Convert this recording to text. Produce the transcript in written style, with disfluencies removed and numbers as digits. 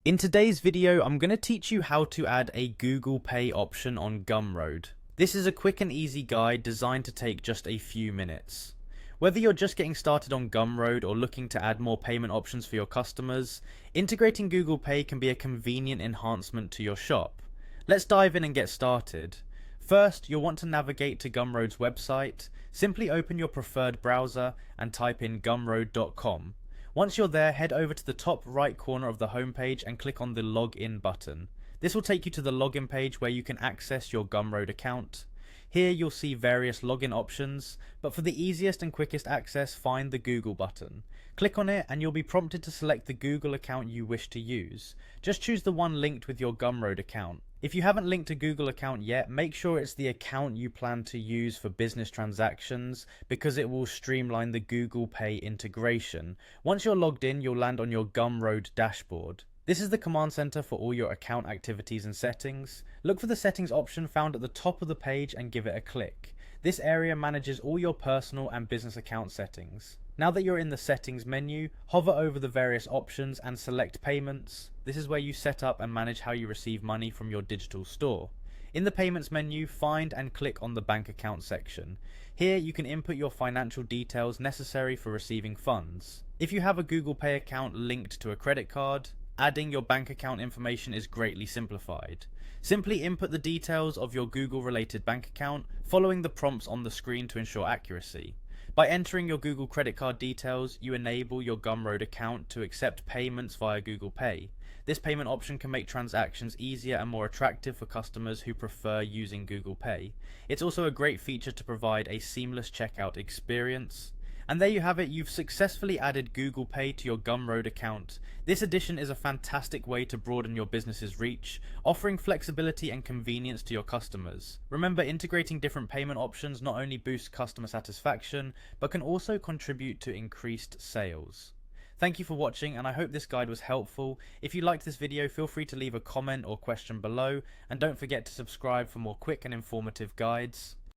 In today's video, I'm going to teach you how to add a Google Pay option on Gumroad. This is a quick and easy guide designed to take just a few minutes. Whether you're just getting started on Gumroad or looking to add more payment options for your customers, integrating Google Pay can be a convenient enhancement to your shop. Let's dive in and get started. First, you'll want to navigate to Gumroad's website. Simply open your preferred browser and type in gumroad.com. Once you're there, head over to the top right corner of the homepage and click on the Login button. This will take you to the login page where you can access your Gumroad account. Here you'll see various login options, but for the easiest and quickest access, find the Google button. Click on it and you'll be prompted to select the Google account you wish to use. Just choose the one linked with your Gumroad account. If you haven't linked a Google account yet, make sure it's the account you plan to use for business transactions because it will streamline the Google Pay integration. Once you're logged in, you'll land on your Gumroad dashboard. This is the command center for all your account activities and settings. Look for the settings option found at the top of the page and give it a click. This area manages all your personal and business account settings. Now that you're in the settings menu, hover over the various options and select payments. This is where you set up and manage how you receive money from your digital store. In the payments menu, find and click on the bank account section. Here you can input your financial details necessary for receiving funds. If you have a Google Pay account linked to a credit card, adding your bank account information is greatly simplified. Simply input the details of your Google related bank account, following the prompts on the screen to ensure accuracy. By entering your Google credit card details, you enable your Gumroad account to accept payments via Google Pay. This payment option can make transactions easier and more attractive for customers who prefer using Google Pay. It's also a great feature to provide a seamless checkout experience. And there you have it, you've successfully added Google Pay to your Gumroad account. This addition is a fantastic way to broaden your business's reach, offering flexibility and convenience to your customers. Remember, integrating different payment options not only boosts customer satisfaction, but can also contribute to increased sales. Thank you for watching, and I hope this guide was helpful. If you liked this video, feel free to leave a comment or question below, and don't forget to subscribe for more quick and informative guides.